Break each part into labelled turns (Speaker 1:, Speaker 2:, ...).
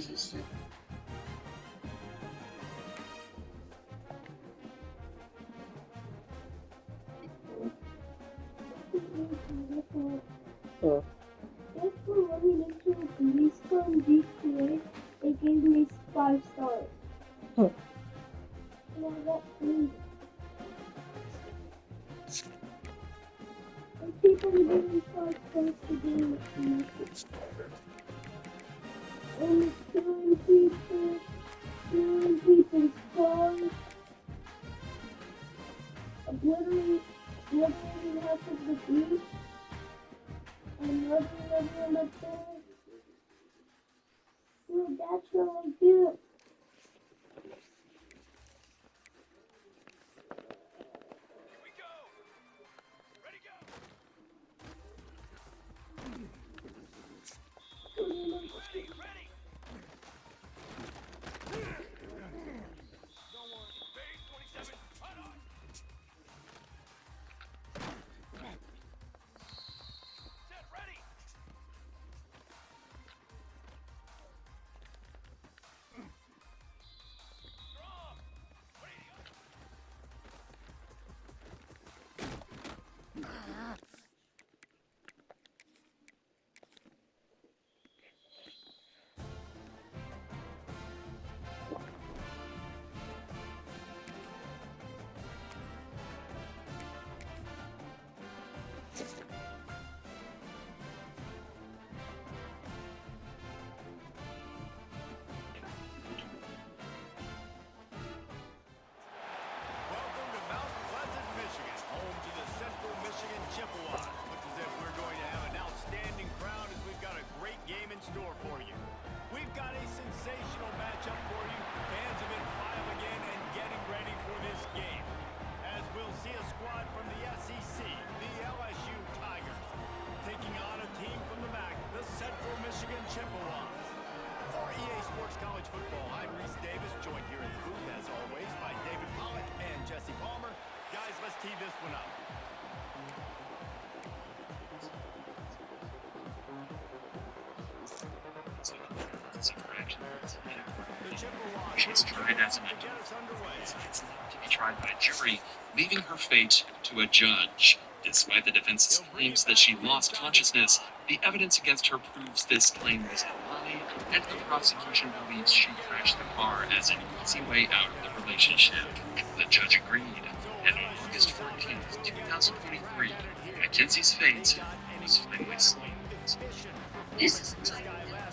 Speaker 1: Just for running into a police car and being creative, they gave me 5 stars. You know, that's crazy. And people giving me 5 stars for doing it for nothing. Only stealing people's cars, obliterating half of the beach, and murdering everyone up there. Dude, that's what I do.
Speaker 2: Welcome to Mount Pleasant, Michigan, home to the Central Michigan Chippewas. Looks as if we're going to have an outstanding crowd as we've got a great game in store for you. We've got a sensational matchup for you. Fans have been filing in and getting ready for this game. As we'll see a squad from the SEC, the LSU Tigers, taking on a team from the MAC, the Central Michigan Chippewas. For EA Sports College Football, I'm Reese Davis, joined here in the booth, as always, by David Pollack and Jesse Palmer. Guys, let's tee this one up. The Chippewas
Speaker 3: She's tried as an
Speaker 2: to get us underway.
Speaker 3: to be tried by a jury, leaving her fate to a judge. Despite the defense's claims that she lost consciousness, the evidence against her proves this claim was a lie, and the prosecution believes she crashed the car as an easy way out of the relationship. The judge agreed, and on August 14th, 2023, Mackenzie's fate was finally sealed.
Speaker 1: This is the type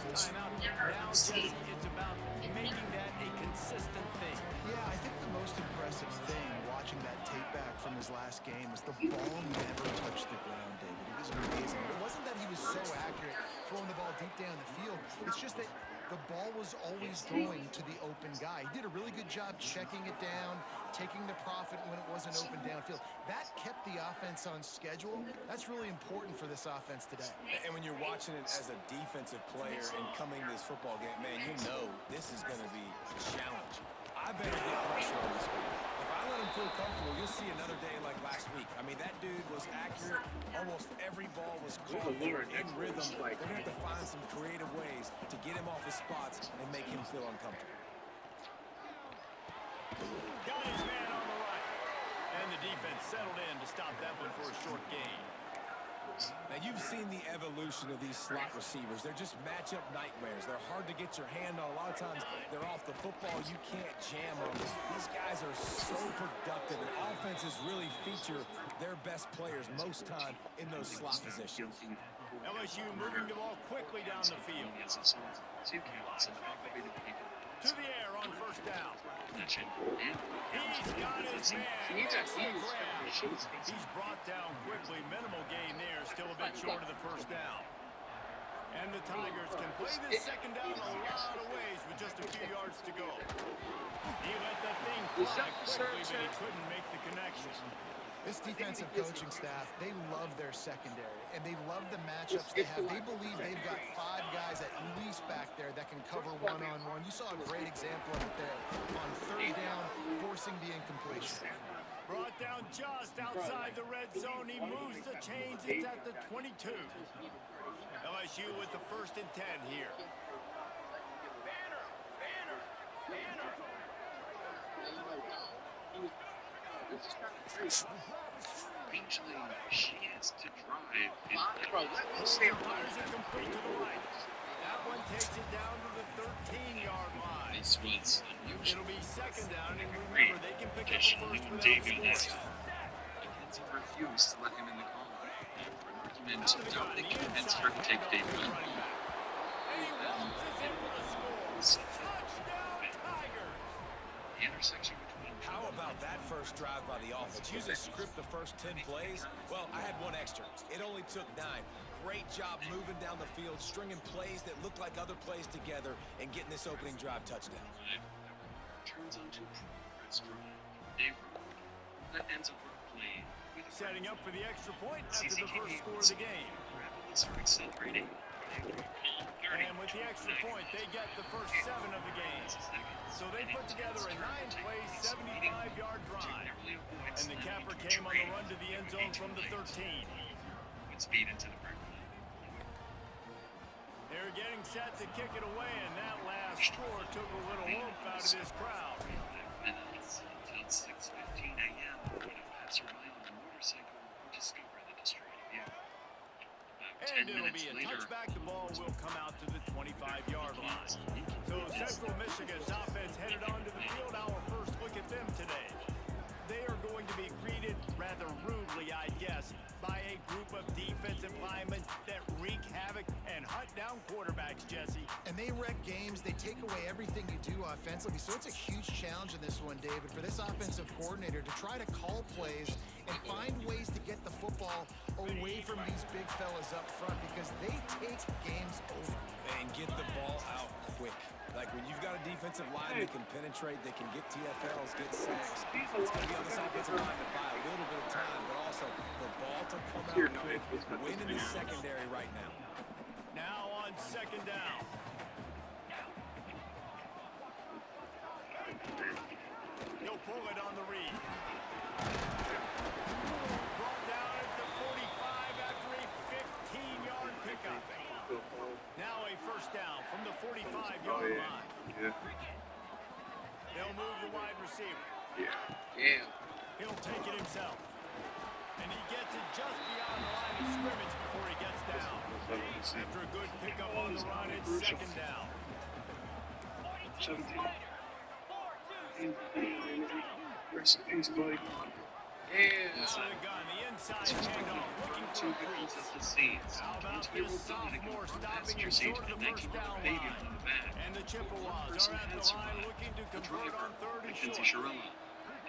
Speaker 2: It's about making that a consistent thing.
Speaker 4: Yeah, I think the most impressive thing watching that tape back from his last game is the ball never touched the ground, David. It was amazing. It wasn't that he was so accurate throwing the ball deep down the field. It's just that the ball was always going to the open guy. He did a really good job checking it down, taking the profit when it wasn't open downfield. That kept the offense on schedule. That's really important for this offense today.
Speaker 2: And when you're watching it as a defensive player and coming to this football game, man, you know this is going to be a challenge. I better get pressure on this one. If I let him feel comfortable, you'll see another day like last week. I mean, that dude was accurate. Almost every ball was caught in rhythm. They're going to have to find some creative ways to get him off his spots and make him feel uncomfortable. Got his man on the right. And the defense settled in to stop that one for a short gain. Now, you've seen the evolution of these slot receivers. They're just matchup nightmares. They're hard to get your hand on. A lot of times, they're off the football. You can't jam them. These guys are so productive, and offenses really feature their best players most time in those slot positions. LSU moving the ball quickly down the field. To the air on first down. He's got his man. He's brought down quickly. Minimal gain there. Still a bit short of the first down. And the Tigers can play this second down a lot of ways with just a few yards to go. He let that thing fly quickly, but he couldn't make the connection.
Speaker 4: This defensive coaching staff, they love their secondary, and they love the matchups they have. They believe they've got 5 guys at least back there that can cover one-on-one. You saw a great example of it there on third down, forcing the incompletion.
Speaker 2: Brought down just outside the red zone. He moves the chains. It's at the 22. LSU with the 1st and 10 here.
Speaker 3: Eventually, she has to drive.
Speaker 2: Fires it complete to the right. That one takes it down to the 13-yard line.
Speaker 3: This was unusual.
Speaker 2: It'll be second down, and remember, they can pick up the first without
Speaker 3: David has
Speaker 2: scoring.
Speaker 3: McKenzie refused to let him in the column. After an argument, Dominic convinced her to take David on.
Speaker 2: And he launches in for the score. Touchdown, Tigers!
Speaker 3: The intersection between
Speaker 5: How about that first drive by the offense? Use a script the first 10 plays. Well, I had one extra. It only took 9. Great job moving down the field, stringing plays that looked like other plays together, and getting this opening drive touchdown.
Speaker 3: Turns onto progress drive. Dave Road. That ends up playing.
Speaker 2: Setting up for the extra point after the first score of the game.
Speaker 3: Rapidly start accelerating.
Speaker 2: And with the extra point, they get the first 7 of the game. So they put together a 9-play, 75-yard drive. And the capper came on the run to the end zone from the 13.
Speaker 3: With speed into the break.
Speaker 2: They're getting set to kick it away, and that last score took a little oomph out of this crowd.
Speaker 3: 5 minutes until 6:15 a.m. when a passerby on a motorcycle will discover the destroyed vehicle.
Speaker 2: And it'll be a touchback. The ball will come out to the 25-yard line. So Central Michigan's offense headed onto the field. Our first look at them today. They are going to be greeted rather rudely, I guess, by a group of defensive linemen that wreak havoc and hunt down quarterbacks, Jesse.
Speaker 4: And they wreck games. They take away everything you do offensively. So it's a huge challenge in this one, David, for this offensive coordinator to try to call plays and find ways to get the football away from these big fellas up front because they take games over.
Speaker 5: And get the ball out quick. Like when you've got a defensive line that can penetrate, they can get TFLs, get sacks. It's going to be on this offensive line to buy a little bit of time, but also the ball to come out quick, win in the secondary right now.
Speaker 2: Now on second down. He'll pull it on the read. Brought down at the 45 after a 15-yard pickup. Now a first down from the 45-yard line.
Speaker 6: Yeah.
Speaker 2: They'll move the wide receiver.
Speaker 6: Yeah.
Speaker 2: He'll take it himself. And he gets it just beyond the line of scrimmage before he gets down. After a good pickup on the run, it's second down.
Speaker 6: 17. Rest in peace, buddy. Yeah.
Speaker 2: Out of the gun, the inside handoff, looking for
Speaker 3: Two
Speaker 2: a
Speaker 3: goals
Speaker 2: crease.
Speaker 3: at the scenes.
Speaker 2: How about this sophomore stopping it short of the first down
Speaker 3: baby
Speaker 2: line?
Speaker 3: on the back.
Speaker 2: And the Chippewas are at the line looking to
Speaker 3: The
Speaker 2: convert
Speaker 3: driver,
Speaker 2: on third and
Speaker 3: Mackenzie
Speaker 2: short.
Speaker 3: Sharilla.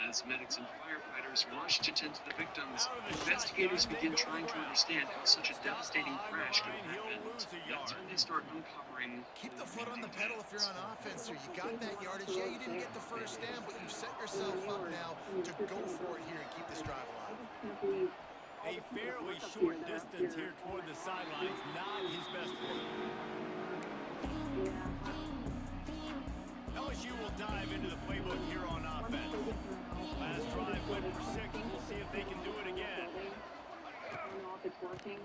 Speaker 3: As medics and firefighters rush to tend to the victims, investigators begin trying to understand how such a devastating crash could have happened. That's when they start uncovering.
Speaker 4: Keep the foot on the pedal if you're on offense here. You got that yardage. Yeah, you didn't get the first down, but you've set yourself up now to go for it here and keep this drive alive.
Speaker 2: A fairly short distance here toward the sidelines, not his best work. LSU will dive into the playbook here on offense. Last drive went for 6. We'll see if they can do it again.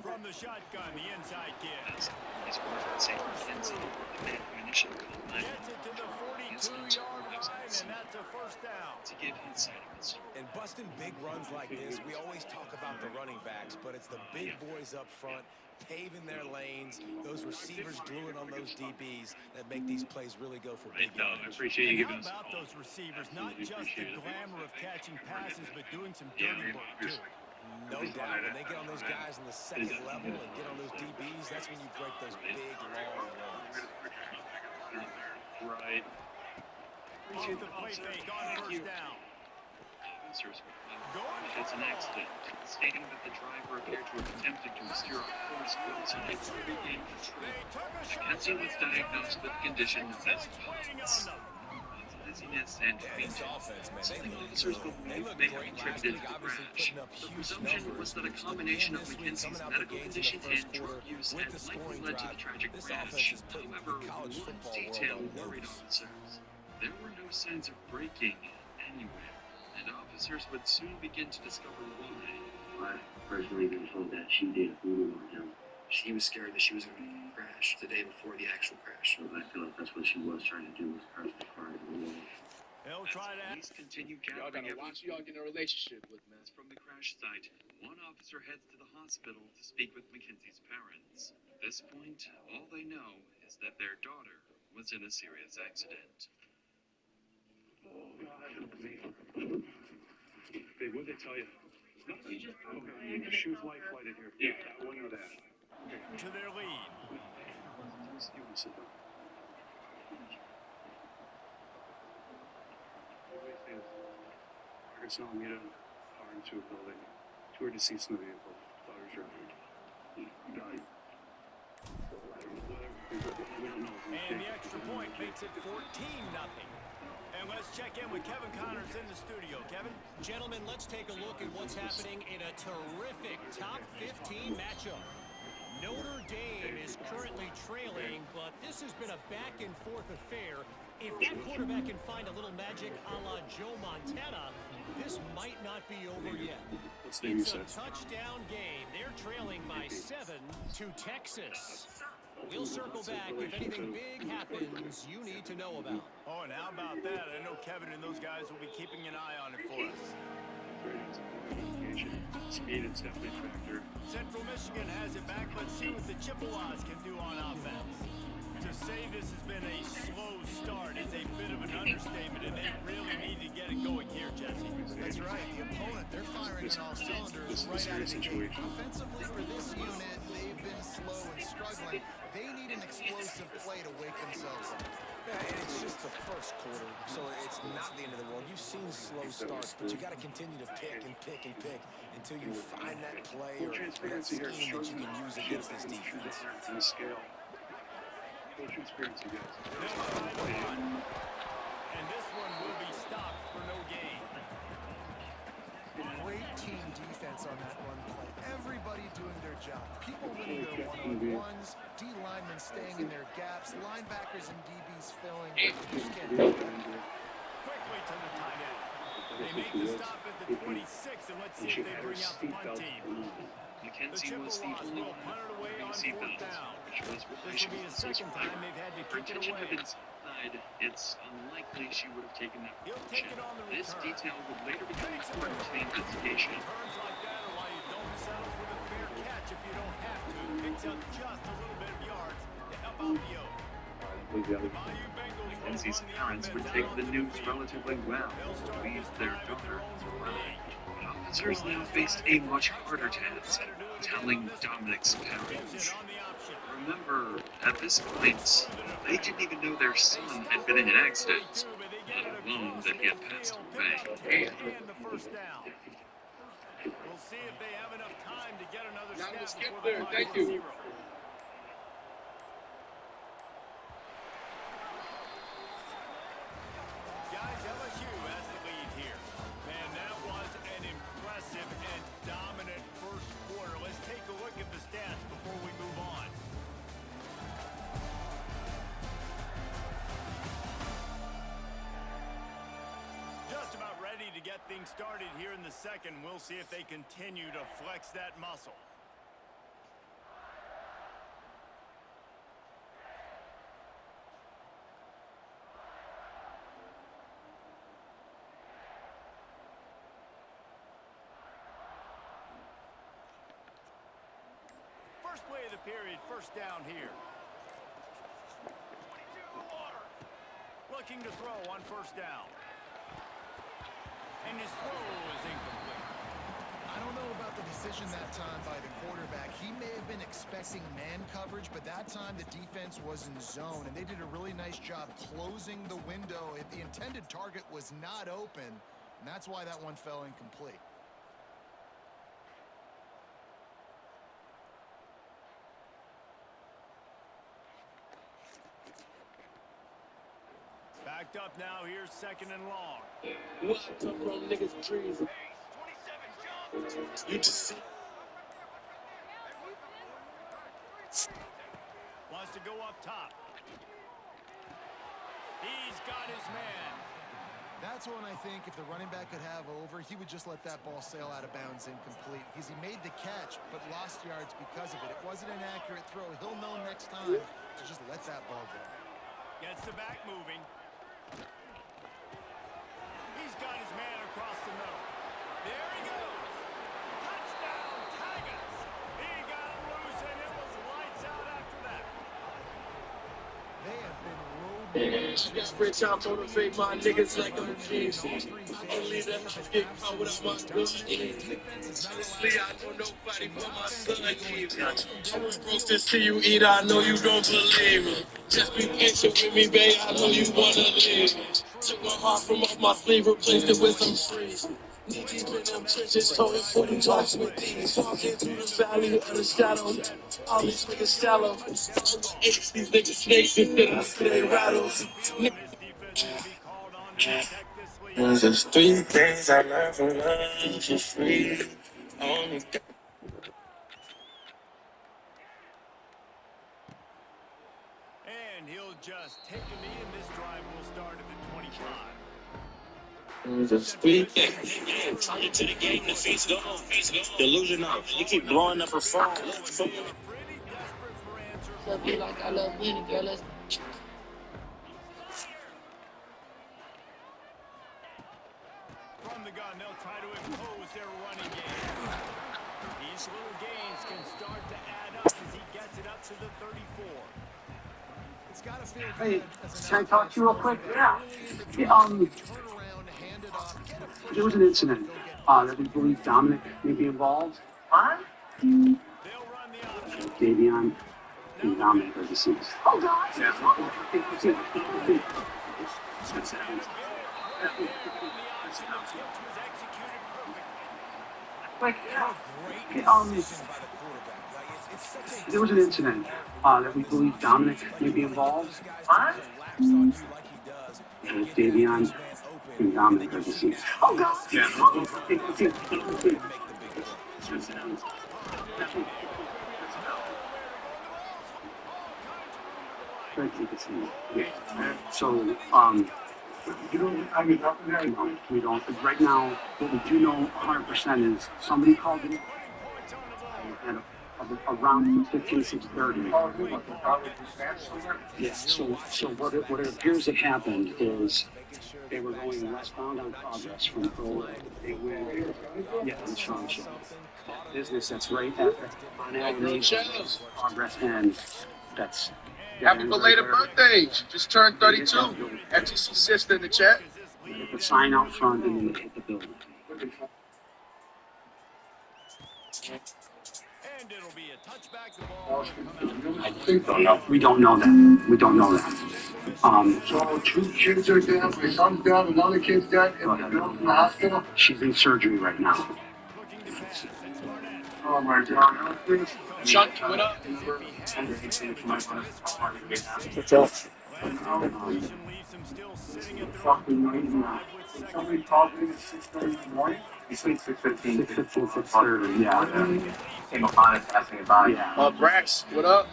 Speaker 2: From the shotgun, the inside kid.
Speaker 3: He's referencing Mackenzie, the man who initially called nine.
Speaker 2: Gets it to the 42-yard line, and that's a first down.
Speaker 3: To give his side of the story.
Speaker 5: And busting big runs like this, we always talk about the running backs, but it's the big boys up front, paving their lanes, those receivers gluing on those DBs that make these plays really go for big
Speaker 3: No, I
Speaker 5: yardage.
Speaker 3: appreciate you giving
Speaker 2: And
Speaker 3: us
Speaker 2: how
Speaker 3: a
Speaker 2: about
Speaker 3: call.
Speaker 2: those receivers? Not
Speaker 3: Absolutely
Speaker 2: just the
Speaker 3: appreciate it.
Speaker 2: glamour of catching passes, but doing some
Speaker 3: Yeah,
Speaker 2: dirty
Speaker 3: man,
Speaker 2: work, too.
Speaker 3: obviously.
Speaker 5: No doubt. When they get on those guys in the second level and get on those DBs, that's when you break those big, long runs.
Speaker 3: Right.
Speaker 2: Off the play fake on first down.
Speaker 3: Officers
Speaker 2: Going
Speaker 3: it's
Speaker 2: for
Speaker 3: an
Speaker 2: the ball.
Speaker 3: accident, stating that the driver appeared to have attempted to steer off course once and its regained control.
Speaker 2: They took a shot.
Speaker 3: Mackenzie was diagnosed with a condition known as
Speaker 2: Waiting on them.
Speaker 3: dizziness and
Speaker 5: Yeah,
Speaker 3: fainting.
Speaker 5: this offense, man,
Speaker 3: Something
Speaker 5: they
Speaker 3: officers
Speaker 5: look
Speaker 3: believe
Speaker 5: great
Speaker 3: may have
Speaker 5: last
Speaker 3: contributed
Speaker 5: week,
Speaker 3: to the
Speaker 5: obviously
Speaker 3: crash.
Speaker 5: putting up
Speaker 3: The
Speaker 5: huge
Speaker 3: presumption
Speaker 5: numbers.
Speaker 3: was that a
Speaker 5: And
Speaker 3: combination of
Speaker 5: this week,
Speaker 3: Mackenzie's
Speaker 5: coming out the
Speaker 3: medical
Speaker 5: gates in the
Speaker 3: condition
Speaker 5: first
Speaker 3: and
Speaker 5: quarter
Speaker 3: drug use
Speaker 5: with
Speaker 3: had
Speaker 5: the
Speaker 3: likely
Speaker 5: scoring
Speaker 3: led to
Speaker 5: drive,
Speaker 3: the tragic
Speaker 5: this
Speaker 3: crash.
Speaker 5: offense is putting
Speaker 3: However,
Speaker 5: the college
Speaker 3: one
Speaker 5: football
Speaker 3: detail
Speaker 5: world on
Speaker 3: worried
Speaker 5: notice.
Speaker 3: officers. There were no signs of braking anywhere, and officers would soon begin to discover why.
Speaker 7: I've personally been told that she did voodoo on him.
Speaker 3: She was scared that she was going to crash the day before the actual crash.
Speaker 7: So I feel like that's what she was trying to do, was crash the car into the wall.
Speaker 2: He'll try to.
Speaker 3: Police continue
Speaker 6: Y'all
Speaker 3: gathering
Speaker 6: gotta watch who y'all get in a relationship with, man.
Speaker 3: evidence from the crash site. One officer heads to the hospital to speak with Mackenzie's parents. At this point, all they know is that their daughter was in a serious accident.
Speaker 7: Oh, God. Babe, what'd they tell you? Nothing. Okay, she was life flighted here. Yeah, I wouldn't know that. Okay.
Speaker 2: To their lead.
Speaker 7: You can sit down. Arkansas Mita car into a building. Two are deceased in the vehicle. Daughter's driving. Died. We don't know.
Speaker 2: And the extra point makes it 14-0. And let's check in with Kevin Connors in the studio. Kevin?
Speaker 8: Gentlemen, let's take a look at what's happening in a terrific top 15 matchup. Notre Dame is currently trailing, but this has been a back-and-forth affair. If that quarterback can find a little magic a la Joe Montana, this might not be over yet. It's a touchdown game. They're trailing by 7 to Texas. We'll circle back if anything big happens you need to know about.
Speaker 2: Oh, and how about that? I know Kevin and those guys will be keeping an eye on it for us.
Speaker 7: Speed is definitely a factor.
Speaker 2: Central Michigan has it back. Let's see what the Chippewas can do on offense. To say this has been a slow start is a bit of an understatement, and they really need to get it going here, Jesse.
Speaker 4: That's right. The opponent, they're firing on all cylinders right out of the gate. Offensively for this unit, they've been slow and struggling. They need an explosive play to wake themselves up.
Speaker 5: Yeah, and it's just the first quarter, so it's not the end of the world. You've seen slow starts, but you got to continue to pick and pick and pick until you find that play or that scheme that you can use against this defense.
Speaker 7: And scale. Full transparency, guys.
Speaker 2: They'll try to run. And this one will be stopped for no gain.
Speaker 4: Great team defense on that run play. Everybody doing their job. People winning their one-on-ones, D linemen staying in their gaps, linebackers and DBs filling. Just can't do that.
Speaker 2: Quickly to the tight end. They make the stop at the 26, and let's see if they bring out the punt team.
Speaker 3: Mackenzie was the only one wearing a seatbelt, which was why
Speaker 2: This
Speaker 3: she
Speaker 2: will be
Speaker 3: was
Speaker 2: the second time they've had to
Speaker 3: Her
Speaker 2: kick it
Speaker 3: attention had
Speaker 2: away.
Speaker 3: been supplied. It's unlikely she would have taken that
Speaker 2: He'll
Speaker 3: position.
Speaker 2: take it on the
Speaker 3: This
Speaker 2: return.
Speaker 3: detail would later become
Speaker 2: Takes it
Speaker 3: important to the
Speaker 2: away.
Speaker 3: investigation.
Speaker 2: Returns like that are why you don't settle for the fair catch if you don't have to. Picks up just a little bit of yards to help out the O. Bayou Bengals will
Speaker 3: Mackenzie's
Speaker 2: run the
Speaker 3: parents
Speaker 2: offense
Speaker 3: would
Speaker 2: out
Speaker 3: take
Speaker 2: on
Speaker 3: the
Speaker 2: the
Speaker 3: news
Speaker 2: field.
Speaker 3: relatively well,
Speaker 2: They'll start
Speaker 3: believe
Speaker 2: this
Speaker 3: their
Speaker 2: drive at their
Speaker 3: daughter
Speaker 2: own
Speaker 3: was
Speaker 2: 48.
Speaker 3: alive. But officers now faced a much harder task, telling Dominic's parents.
Speaker 2: On the option.
Speaker 3: Remember, at this point, they didn't even know their son had been in an accident, let alone that he had passed away.
Speaker 2: And the first down. We'll see if they have enough time to get another
Speaker 6: Now
Speaker 2: snap
Speaker 6: let's skip
Speaker 2: before the
Speaker 6: there.
Speaker 2: clock
Speaker 6: Thank
Speaker 2: hits
Speaker 6: you.
Speaker 2: 0. Guys, LSU has the lead here. Man, that was an impressive and dominant first quarter. Let's take a look at the stats before we move on. Just about ready to get things started here in the second. We'll see if they continue to flex that muscle. First play of the period, first down here. Looking to throw on first down. And his throw is incomplete.
Speaker 4: I don't know about the decision that time by the quarterback. He may have been expecting man coverage, but that time the defense was in zone, and they did a really nice job closing the window. The intended target was not open, and that's why that one fell incomplete.
Speaker 2: Backed up now, here's second and long.
Speaker 6: What's up, bro? Niggas trees. You just see.
Speaker 2: Wants to go up top. He's got his man.
Speaker 4: That's one I think if the running back could have over, he would just let that ball sail out of bounds incomplete because he made the catch but lost yards because of it. It wasn't an accurate throw. He'll know next time to just let that ball go.
Speaker 2: Gets the back moving. He's got his man across the middle. There he goes. Touchdown, Tigers. He got him loose, and it was lights out after that.
Speaker 4: They have been
Speaker 6: I got rich out motivate my niggas like I'm a king. Only that I get caught with my good name. Honestly, I know nobody but my son even. I will roast this till you eat, I know you don't believe me. Just be patient with me, babe, I know you wanna leave me. Took my heart from off my sleeve, replaced it with some freeze. Knee deep in them trenches, told 40 talks with these. Walking through the valley of the shadow. All these niggas shallow. I'm the apes, these niggas snakes, instead I say rattles.
Speaker 2: There's
Speaker 6: just 3 things I learned from love for free. Only
Speaker 2: And he'll just take a knee, and this drive will start at the 25.
Speaker 6: just 3 things. Turn it to the game, the face go. Delusional. You keep blowing up her phone.
Speaker 2: Pretty desperate for answers.
Speaker 6: Love me like I love winning, girl. Let's
Speaker 2: From the gun, they'll try to impose their running game. These little gains can start to add up as he gets it up to the 34.
Speaker 4: It's got to feel
Speaker 7: Hey,
Speaker 4: good as
Speaker 7: can I
Speaker 4: an
Speaker 7: talk to you real quick? Yeah. Yeah,
Speaker 4: turn around, hand it off, get a push.
Speaker 7: there was an incident that we believe Dominic may be involved. What?
Speaker 2: They'll run the option.
Speaker 7: Davion and Dominic are deceased. Oh, God. Yeah. Like, there was an incident that we believe Dominic may be involved. What? Davion and Dominic are deceased. Oh, God. Yeah. So, we don't. Right now, what we do know 100% is somebody called in at around 6:30. Yes. So what it appears that happened is they were going westbound on Progress from Pearl. They went, yeah, in Township. That business that's right after on Avenue Progress, and that's.
Speaker 6: happy belated birthday. She just turned 32. FTC sister in the chat.
Speaker 7: The sign out front and then they hit the building.
Speaker 2: And it'll be a touchback. The ball will
Speaker 7: I don't know. We don't know that. We don't know that.
Speaker 9: So 2 kids are dead, my son's dead, another kid's dead, and the girl's in the hospital.
Speaker 7: She's in surgery right now.
Speaker 9: Oh my God.
Speaker 6: Chuck, what up?
Speaker 7: What's up?
Speaker 9: Fucking amazing. Somebody called me at 6:30 in the morning.
Speaker 7: Between 6:15, 6:30. Yeah.
Speaker 9: Came upon us asking about it.
Speaker 7: Yeah.
Speaker 6: Brax, what up?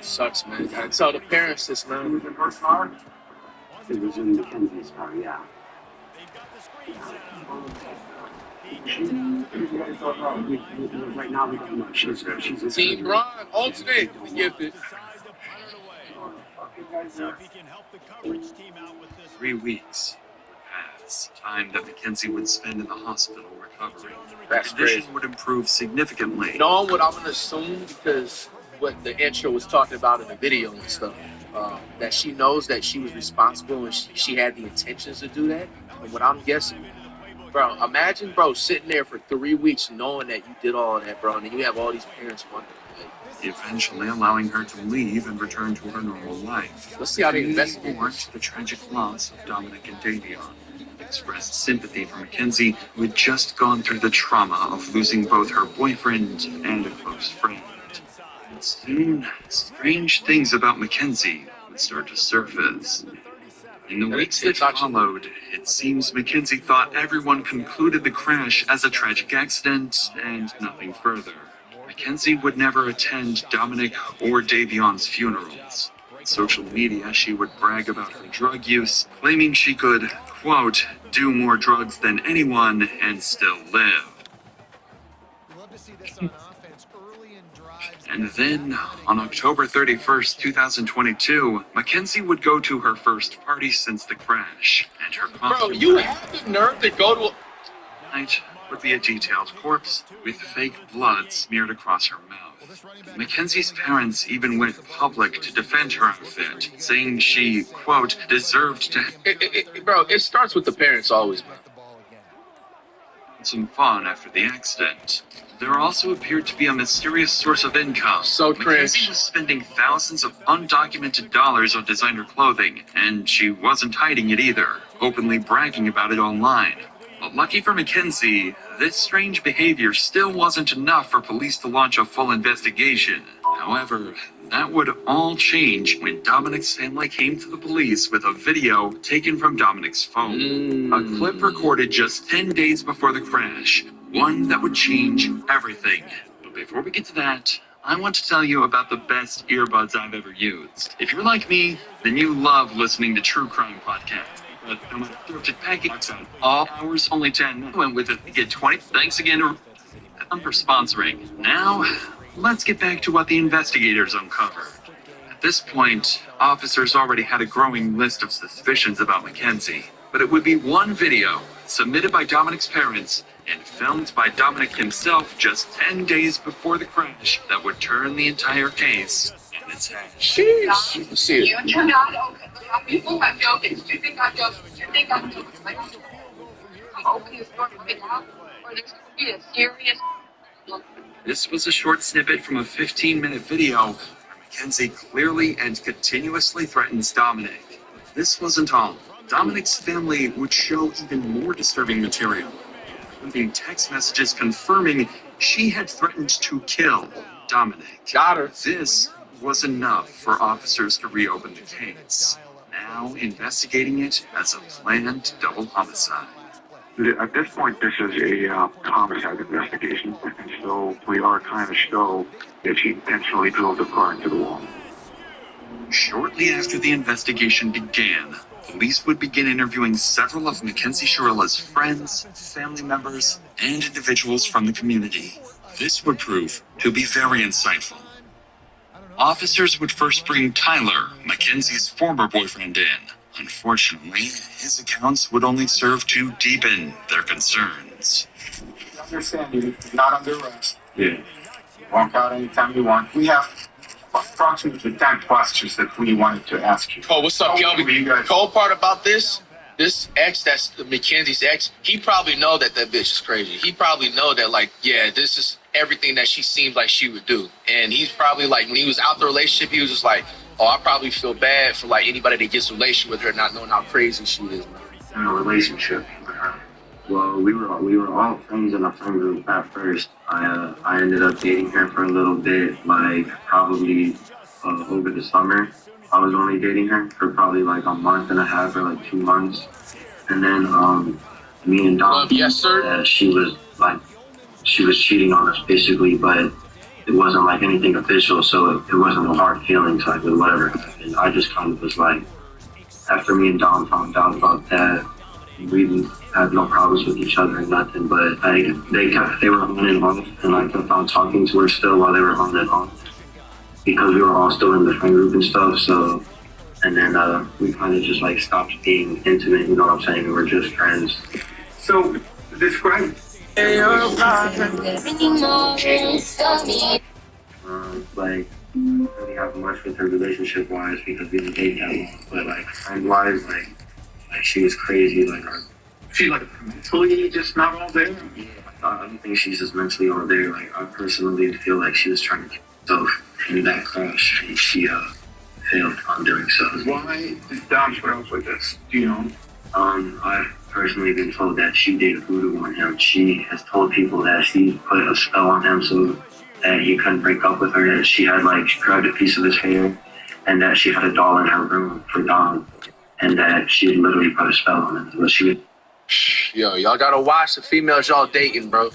Speaker 6: Sucks, man. Gotta tell the parents this, man.
Speaker 9: Who's in her car?
Speaker 7: It was in Mackenzie's car, yeah. Right now, we don't know. She's in
Speaker 6: Team Braun, alternate, gifted.
Speaker 2: See if he can help the coverage team out with this.
Speaker 3: 3 weeks would pass, time that Mackenzie would spend in the hospital recovering.
Speaker 6: That's
Speaker 3: Her condition
Speaker 6: crazy.
Speaker 3: would improve significantly.
Speaker 6: You know what I'm gonna assume, because what the intro was talking about in the video and stuff, that she knows that she was responsible and she had the intentions to do that. And what I'm guessing, bro, imagine, bro, sitting there for 3 weeks knowing that you did all of that, bro, and then you have all these parents wondering.
Speaker 3: Eventually allowing her to leave and return to her normal life.
Speaker 6: Let's see how they investigate
Speaker 3: Report the tragic loss of Dominic and Davion. Expressed sympathy for Mackenzie, who had just gone through the trauma of losing both her boyfriend and a close friend. And soon, strange things about Mackenzie would start to surface. In the weeks that followed, it seems Mackenzie thought everyone concluded the crash as a tragic accident and nothing further. Mackenzie would never attend Dominic or Davion's funerals. On social media, she would brag about her drug use, claiming she could, quote, do more drugs than anyone and still live. And then, on October 31st, 2022, Mackenzie would go to her first party since the crash, and her
Speaker 6: Bro, you have the nerve to go to
Speaker 3: night would be a detailed corpse with fake blood smeared across her mouth. Mackenzie's parents even went public to defend her outfit, saying she, quote, deserved to
Speaker 6: Bro, it starts with the parents always, man.
Speaker 3: Some fun after the accident. There also appeared to be a mysterious source of income.
Speaker 6: So
Speaker 3: Mackenzie
Speaker 6: cringe.
Speaker 3: was spending thousands of undocumented dollars on designer clothing, and she wasn't hiding it either, openly bragging about it online. But lucky for Mackenzie, this strange behavior still wasn't enough for police to launch a full investigation. However, that would all change when Dominic's family came to the police with a video taken from Dominic's phone. A clip recorded just 10 days before the crash, one that would change everything. But before we get to that, I want to tell you about the best earbuds I've ever used. If you're like me, then you love listening to true crime podcasts. But no matter what package on all hours, only 10. Went with it. Get 20. Thanks again to for sponsoring. Now, let's get back to what the investigators uncovered. At this point, officers already had a growing list of suspicions about Mackenzie, but it would be one video submitted by Dominic's parents and filmed by Dominic himself just 10 days before the crash that would turn the entire case on its head.
Speaker 6: Jeez. See it.
Speaker 10: You turn out okay. People have joked. You think I'm joking. You think I'm joking. Like, I'm okay with going right now, or there's going to be a serious.
Speaker 3: This was a short snippet from a 15-minute video where Mackenzie clearly and continuously threatens Dominic. This wasn't all. Dominic's family would show even more disturbing material, including text messages confirming she had threatened to kill Dominic.
Speaker 6: Got her.
Speaker 3: This was enough for officers to reopen the case, now investigating it as a planned double homicide.
Speaker 9: At this point, this is a homicide investigation, and so we are trying to show that she intentionally drove the car into the wall.
Speaker 3: Shortly after the investigation began, police would begin interviewing several of Mackenzie Shirilla's friends, family members, and individuals from the community. This would prove to be very insightful. Officers would first bring Tyler, Mackenzie's former boyfriend, in. Unfortunately, his accounts would only serve to deepen their concerns.
Speaker 11: I understand you're not under arrest.
Speaker 9: Yeah.
Speaker 11: Walk out anytime you want. We have approximately 10 questions that we wanted to ask you.
Speaker 6: Oh, what's up,
Speaker 11: Who you
Speaker 6: Kelby?
Speaker 11: guys?
Speaker 6: Cold part about this ex, that's Mackenzie's ex, he probably know that bitch is crazy. He probably know that, like, yeah, this is everything that she seems like she would do. And he's probably, like, when he was out the relationship, he was just like, oh, I probably feel bad for, like, anybody that gets a relationship with her not knowing how crazy she is.
Speaker 7: In a relationship with her. Well, we were all friends in a friend group at first. I ended up dating her for a little bit, like probably over the summer. I was only dating her for probably like a month and a half or like 2 months, and then me and Dom,
Speaker 6: yes, sir.
Speaker 7: she was cheating on us basically, but it wasn't like anything official, so it wasn't a hard feelings like with whatever. And I just kind of was like, after me and Dom found out about that, we had no problems with each other and nothing, but they were on and off, and I kept on talking to her still while they were on and off, because we were all still in the friend group and stuff, so, and then we kind of just like stopped being intimate, you know what I'm saying, we were just friends.
Speaker 11: So, describe.
Speaker 7: Like, didn't really have much with her relationship-wise because we didn't date that long, but like friend-wise, like she was crazy, like
Speaker 11: She's like mentally just not all there.
Speaker 7: yeah, I don't think she's just mentally all there. Like I personally feel like she was trying to get herself in that crash, and she failed on doing so.
Speaker 11: Why did Dom put up with this? Do you know?
Speaker 7: I've personally been told that she did voodoo on him. She has told people that she put a spell on him so that he couldn't break up with her, that she had like grabbed a piece of his hair, and that she had a doll in her room for Dom, and that she literally put a spell on him. But she would.
Speaker 6: Yo, y'all gotta watch the females y'all dating, bro.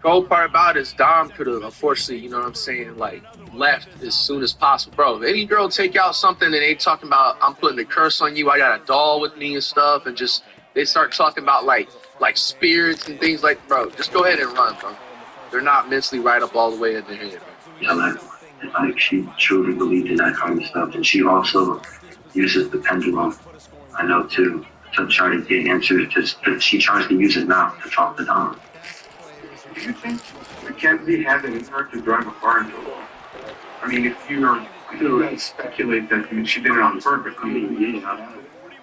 Speaker 6: cold part about it is Dom could have, unfortunately, you know what I'm saying, like, left as soon as possible. Bro, if any girl take out something and they talking about, I'm putting a curse on you, I got a doll with me and stuff, and just, they start talking about, like spirits and things like, bro, just go ahead and run, bro. They're not mentally right up all the way in their head, bro.
Speaker 9: Yeah, like she truly believed in that kind of stuff, and she also uses the pendulum. I know too, to try to get answers. She tries to use it now to talk to Dom. Do you think Mackenzie had it in her to drive a car into a wall? I mean, if you're to speculate that, I mean, she did it on purpose. I mean, yeah,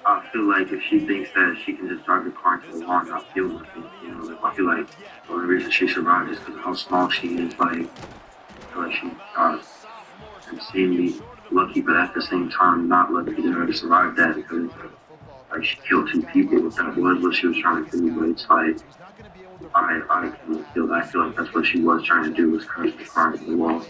Speaker 9: I feel like if she thinks that she can just drive the car into the wall and not feel nothing, you know, like, I feel like the only reason she survived is because of how small she is. Like, I feel like she insanely lucky, but at the same time, not lucky to her to survive that because like she killed two people. That was what she was trying to do, but it's like I feel like that's what she was trying to do was crash the car into the wall.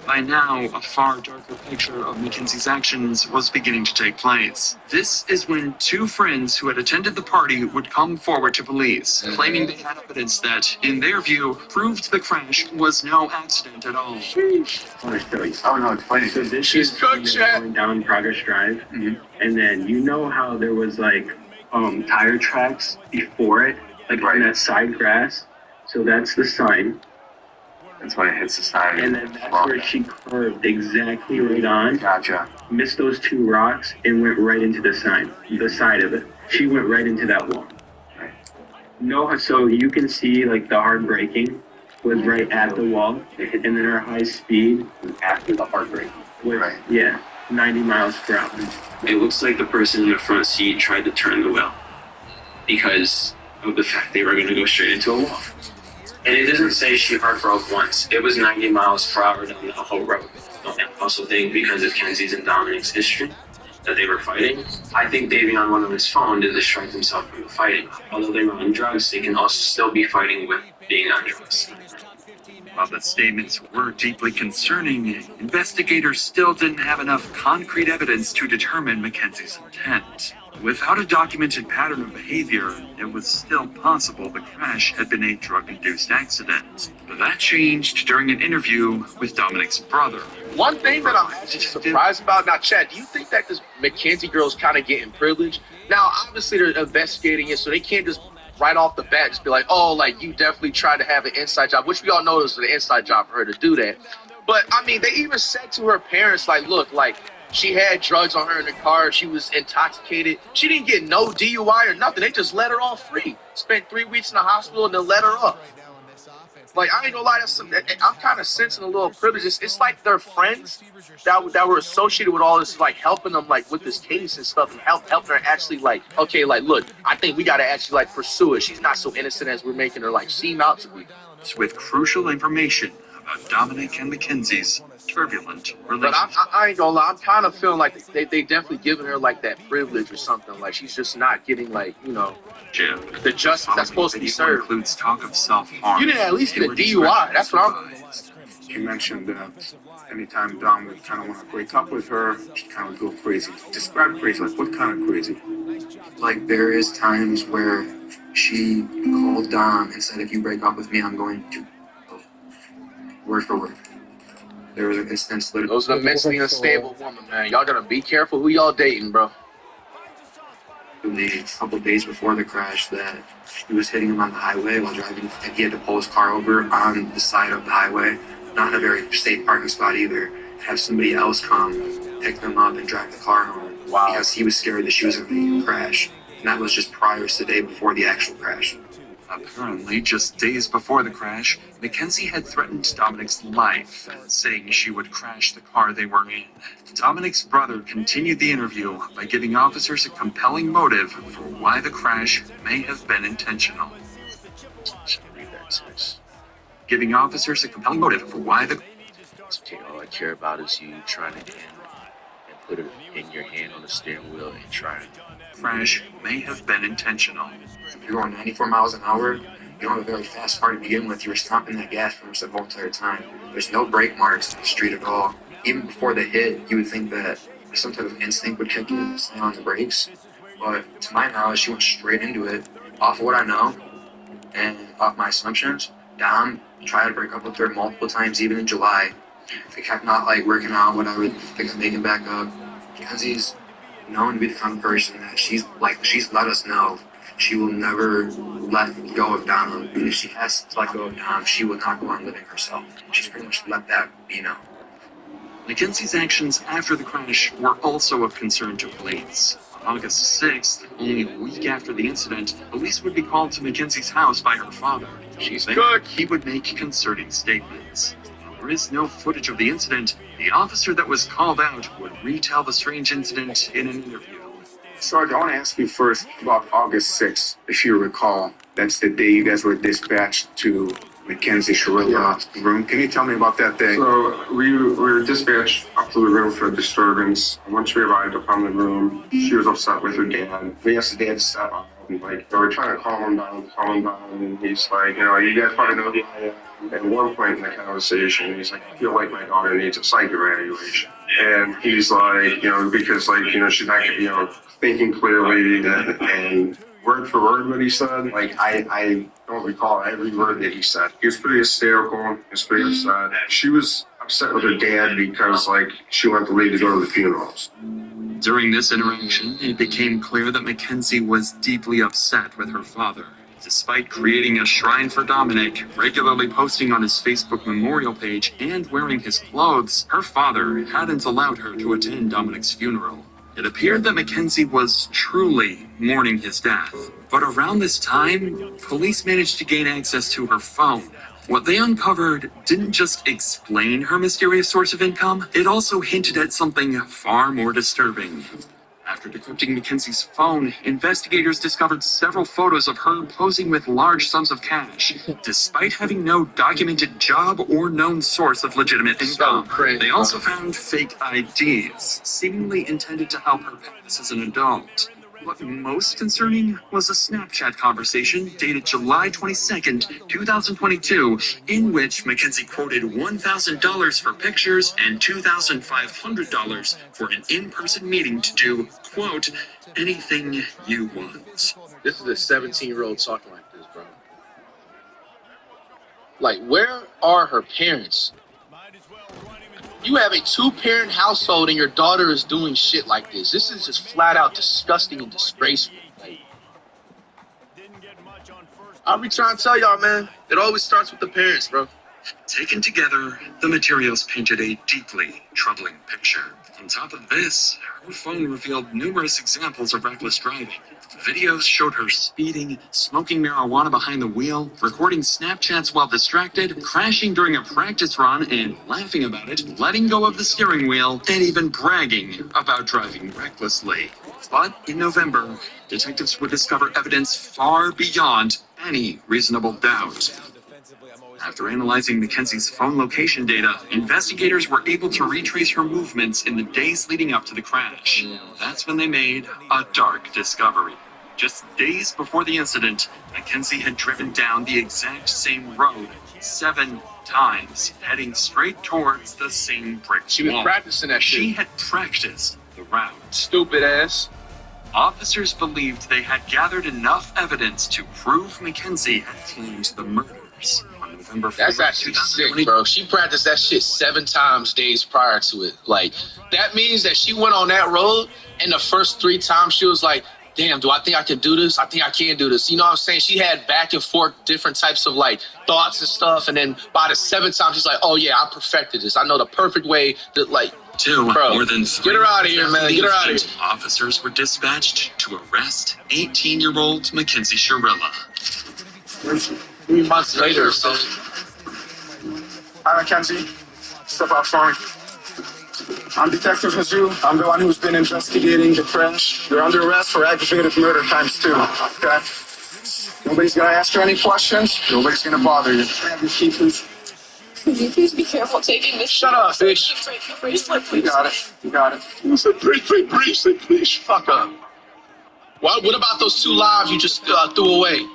Speaker 3: By now, a far darker picture of Mackenzie's actions was beginning to take place. This is when two friends who had attended the party would come forward to police, claiming they had evidence that, in their view, proved the crash was no accident at all.
Speaker 9: Oh no, it's funny. So this is going down Progress Drive, and then you know how there was like tire tracks before it, like on that side grass. So that's the sign. That's why it hits the side. And then that's where she curved exactly right on. Gotcha. Missed those two rocks and went right into the sign, the side of it. She went right into that wall. Right. No, so you can see like the hard braking was right at the wall, and then her high speed after the hard braking. Right. Yeah, 90 miles per hour. It looks like the person in the front seat tried to turn the wheel because of the fact they were going to go straight into a wall. And it doesn't say she hard broke once. It was 90 miles per hour down the whole road. I also think because of Kenzie's and Dominic's history that they were fighting, I think Davion went on his phone to distract himself from the fighting. Although they were on drugs, they can also still be fighting with being on drugs.
Speaker 3: While the statements were deeply concerning, investigators still didn't have enough concrete evidence to determine Mackenzie's intent. Without a documented pattern of behavior, it was still possible the crash had been a drug-induced accident. But that changed during an interview with Dominic's brother.
Speaker 6: One thing that I'm actually surprised about, now, Chad, do you think that this Mackenzie girl's kind of getting privileged? Now, obviously, they're investigating it, so they can't just right off the bat just be like, oh, like, you definitely tried to have an inside job, which we all know is an inside job for her to do that. But, I mean, they even said to her parents, like, look, like, she had drugs on her in the car. She was intoxicated. She didn't get no DUI or nothing. They just let her off free. Spent 3 weeks in the hospital and then let her off. Like, I ain't gonna lie, I'm kind of sensing a little privilege. It's like their friends that were associated with all this, like, helping them, like, with this case and stuff, and helping her actually, like, okay, like, look, I think we gotta actually, like, pursue it. She's not so innocent as we're making her, like, seem out to be.
Speaker 3: With crucial information about Dominic and Mackenzie's turbulent relationship.
Speaker 6: But I ain't gonna lie, I'm kind of feeling like they definitely giving her, like, that privilege or something. Like, she's just not getting, like, you know, the justice that's supposed to be served.
Speaker 3: Includes talk of self-harm.
Speaker 6: You didn't at least get a DUI. That's what I'm.
Speaker 9: She mentioned that anytime Dom would kind of want to break up with her, she kind of go crazy. Describe crazy. Like, what kind of crazy? Like, there is times where she called Dom and said, if you break up with me, I'm going to word for word. There was an instance.
Speaker 6: Those are mentally unstable women, man. Y'all gotta be careful who y'all dating, bro.
Speaker 9: A couple of days before the crash, that he was hitting him on the highway while driving, and he had to pull his car over on the side of the highway, not in a very safe parking spot either. Have somebody else come pick them up and drive the car home. Wow. Because he was scared that she was going to crash. And that was just prior to the day before the actual crash.
Speaker 3: Apparently, just days before the crash, Mackenzie had threatened Dominic's life, saying she would crash the car they were in. Dominic's brother continued the interview by giving officers a compelling motive for why the crash may have been intentional. Giving officers a compelling motive for why the...
Speaker 6: Okay, all I care about is you trying to end and put it in your hand on the steering wheel and trying.
Speaker 3: Crash may have been intentional.
Speaker 9: If you're going 94 miles an hour, you don't have a very fast car to begin with. You're stomping that gas for the whole entire time. There's no brake marks on the street at all. Even before the hit, you would think that some type of instinct would kick in and slam on the brakes. But to my knowledge, she went straight into it. Off of what I know and off my assumptions, Dom tried to break up with her multiple times, even in July. They kept not like working out, whatever. They kept making back up. Mackenzie's known to be the kind of person that she's let us know she will never let go of Dom. And if she has to let go of Dom, she will not go on living herself. She's pretty much let that be known.
Speaker 3: Mackenzie's actions after the crash were also of concern to police. On August 6th, only a week after the incident, police would be called to Mackenzie's house by her father.
Speaker 6: She's
Speaker 3: There,
Speaker 6: good.
Speaker 3: he would make concerning statements. While there is no footage of the incident, the officer that was called out would retell the strange incident in an interview.
Speaker 11: Sergeant, I want to ask you first about August 6th, if you recall. That's the day you guys were dispatched to Mackenzie Sharilla's room. Can you tell me about that day?
Speaker 12: So we were dispatched up to the room for a disturbance. Once we arrived upon the room, she was upset with her dad. We asked the dad to step up. Like, they were trying to calm him down, and he's like, you know, you guys probably know who I am. At one point in the conversation, he's like, I feel like my daughter needs a psych evaluation. And he's like, you know, because, like, you know, she's not, you know, thinking clearly, and word for word what he said, like, I don't recall every word that he said. He was pretty hysterical. He was pretty upset. She was upset with her dad because, like, she wanted to leave to go to the funerals.
Speaker 3: During this interaction, it became clear that Mackenzie was deeply upset with her father. Despite creating a shrine for Dominic, regularly posting on his Facebook memorial page, and wearing his clothes, her father hadn't allowed her to attend Dominic's funeral. It appeared that Mackenzie was truly mourning his death. But around this time, police managed to gain access to her phone. What they uncovered didn't just explain her mysterious source of income, it also hinted at something far more disturbing. After decrypting Mackenzie's phone, investigators discovered several photos of her posing with large sums of cash, despite having no documented job or known source of legitimate income. They also found fake IDs, seemingly intended to help her pass as an adult. What most concerning was a Snapchat conversation dated July 22nd, 2022, in which Mackenzie quoted $1,000 for pictures and $2,500 for an in-person meeting to do, quote, anything you want.
Speaker 6: This is a 17-year-old talking like this, bro. Like, where are her parents? You have a two-parent household and your daughter is doing shit like this. This is just flat out disgusting and disgraceful. Like, I'll be trying to tell y'all, man. It always starts with the parents, bro.
Speaker 3: Taken together, the materials painted a deeply troubling picture. On top of this, her phone revealed numerous examples of reckless driving. Videos showed her speeding, smoking marijuana behind the wheel, recording Snapchats while distracted, crashing during a practice run and laughing about it, letting go of the steering wheel, and even bragging about driving recklessly. But in November, detectives would discover evidence far beyond any reasonable doubt. After analyzing Mackenzie's phone location data, investigators were able to retrace her movements in the days leading up to the crash. That's when they made a dark discovery. Just days before the incident, Mackenzie had driven down the exact same road 7 times, heading straight towards the same brick wall.
Speaker 6: She was practicing that shit.
Speaker 3: She had practiced the route.
Speaker 6: Stupid ass.
Speaker 3: Officers believed they had gathered enough evidence to prove Mackenzie had planned the murders. On November 4th,
Speaker 6: That's actually sick, bro. She practiced that shit 7 times days prior to it. Like, that means that she went on that road, and the first 3 times she was like, damn, do I think I can do this? I think I can do this. You know what I'm saying? She had back and forth different types of, like, thoughts and stuff, and then by the 7th time, she's like, oh, yeah, I perfected this. I know the perfect way to, like, bro,
Speaker 3: more than 3
Speaker 6: get her out of here, man. Get her out of here.
Speaker 3: Officers were dispatched to arrest 18-year-old Mackenzie Sharilla.
Speaker 6: 3 months later, so.
Speaker 11: Hi, Mackenzie. Step out for me. I'm Detective Jesus. I'm the one who's been investigating the crash. You're under arrest for aggravated murder ×2. Okay? Nobody's gonna ask you any questions. Nobody's gonna bother you. Have your key, please.
Speaker 10: Could you please be careful taking this?
Speaker 6: Shut up, bitch.
Speaker 10: Bracelet,
Speaker 11: You
Speaker 10: please.
Speaker 11: got it. You got it.
Speaker 6: Briefly, please. Fuck up. What about those 2 lives you just threw away?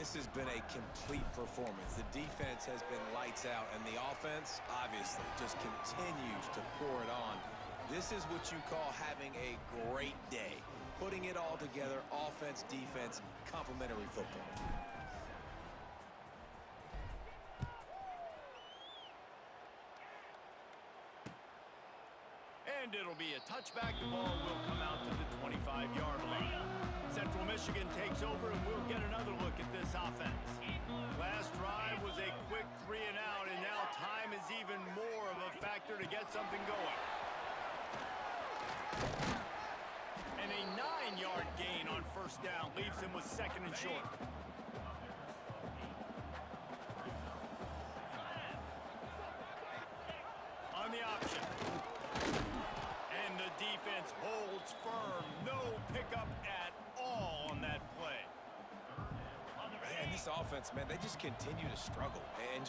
Speaker 5: this has been a complete performance. The defense has been lights out, and the offense, obviously, just continues to pour it on. This is what you call having a great day. Putting it all together, offense, defense, complementary football.
Speaker 2: And it'll be a touchback. The ball will come out to the 25-yard line. Central Michigan takes over, and we'll get another look at this offense. Last drive was a quick 3-and-out, and now time is even more of a factor to get something going. And a 9-yard gain on first down leaves him with 2nd and short. On the option. And the defense holds firm. No pickup at all on that play.
Speaker 5: Man, this offense, man, they just continue to struggle. And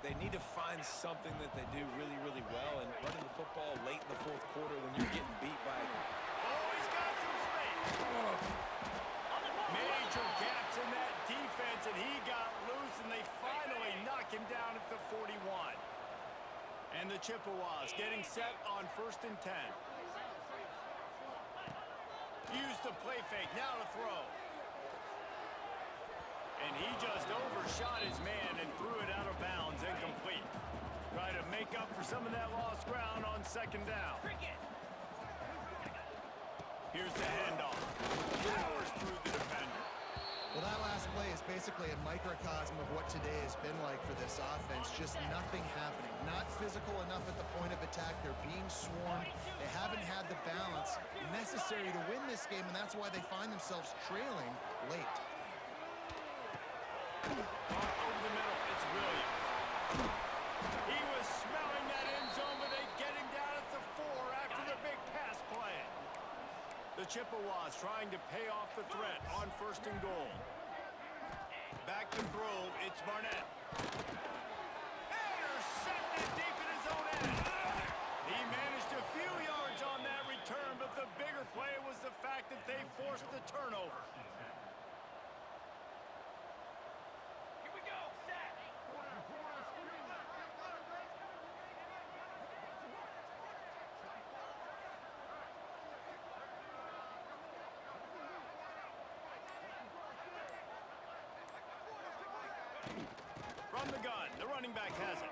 Speaker 5: they need to find something that they do really, really well. And running the football late in the 4th quarter when you're getting beat by...
Speaker 2: Oh, he's got some space. Major gaps in that defense, and he got loose, and they finally knock him down at the 41. And the Chippewas getting set on 1st and 10. Use the play fake, now to throw. And he just overshot his man and threw it out of bounds, incomplete. Try to make up for some of that lost ground on 2nd down. Here's the handoff. Powers through the defender.
Speaker 4: Well, that last play is basically a microcosm of what today has been like for this offense. Just nothing happening. Not physical enough at the point of attack. They're being swarmed. They haven't had the balance necessary to win this game, and that's why they find themselves trailing late.
Speaker 2: Over the middle, it's Williams. He was smelling that end zone, but they get him down at the 4 after the big pass play. The Chippewas trying to pay off the threat on 1st and goal. Back to throw, it's Barnett. Intercepted deep in his own end. He managed a few yards on that return, but the bigger play was the fact that they forced the turnover.
Speaker 8: Here we go, set.
Speaker 2: From the gun, the running back has it.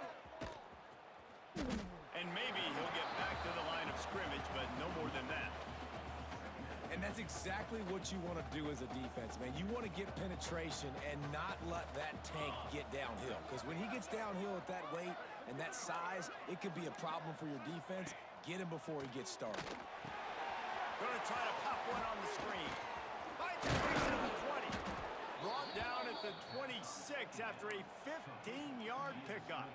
Speaker 2: And maybe he'll get back to the line of scrimmage, but no more than that.
Speaker 5: And that's exactly what you want to do as a defense, man. You want to get penetration and not let that tank get downhill. Because when he gets downhill at that weight and that size, it could be a problem for your defense. Get him before he gets started.
Speaker 2: Going to try to pop one on the screen. Finds a face at the 20. Brought down at the 26 after a 15-yard pickup.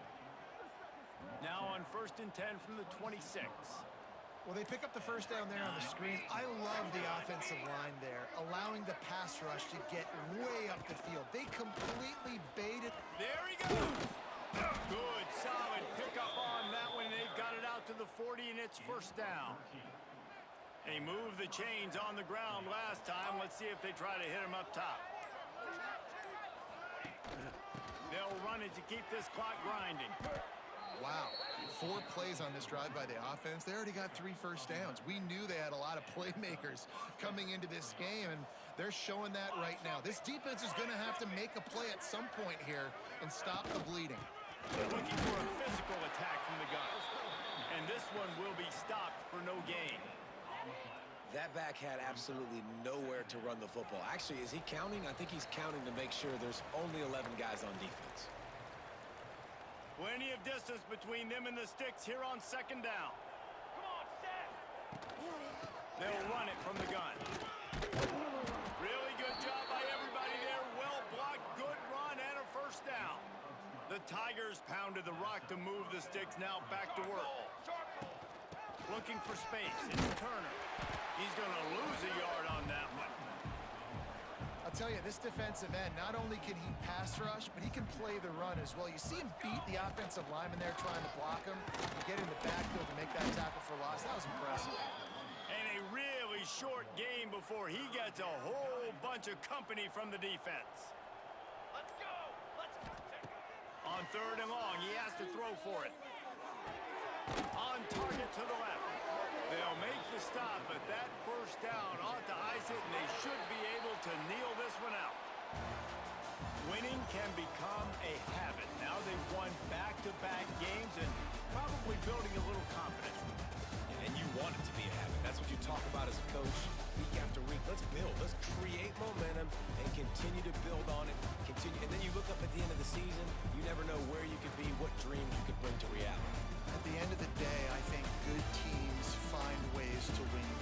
Speaker 2: Now on 1st and 10 from the 26.
Speaker 4: Well, they pick up the first down there on the screen. I love the offensive line there, allowing the pass rush to get way up the field. They completely baited.
Speaker 2: There he goes. Good, solid pickup on that one. They've got it out to the 40, and it's 1st down. They moved the chains on the ground last time. Let's see if they try to hit him up top. They'll run it to keep this clock grinding.
Speaker 4: Wow, 4 plays on this drive by the offense. They already got 3 first downs. We knew they had a lot of playmakers coming into this game, and they're showing that right now. This defense is going to have to make a play at some point here and stop the bleeding.
Speaker 2: Looking for a physical attack from the guys. And this one will be stopped for no gain.
Speaker 5: That back had absolutely nowhere to run the football. Actually, is he counting? I think he's counting to make sure there's only 11 guys on defense.
Speaker 2: Plenty of distance between them and the sticks here on 2nd down.
Speaker 8: Come on, set.
Speaker 2: They'll run it from the gun. Really good job by everybody there. Well blocked, good run, and a 1st down. The Tigers pounded the rock to move the sticks. Now back to work. Looking for space. It's Turner. He's going to lose a yard on that one.
Speaker 4: I'll tell you, this defensive end, not only can he pass rush, but he can play the run as well. You see him beat the offensive lineman there trying to block him, get in the backfield to make that tackle for loss. That was impressive.
Speaker 2: And a really short game before he gets a whole bunch of company from the defense. On 3rd and long, he has to throw for it. On target to the left. They'll make the stop, but that first down ought to ice it, and they should be able to kneel this one out. Winning can become a habit. Now they've won back-to-back games and probably building a little confidence from that.
Speaker 5: And you want it to be a habit. That's what you talk about as a coach week after week. Let's build. Let's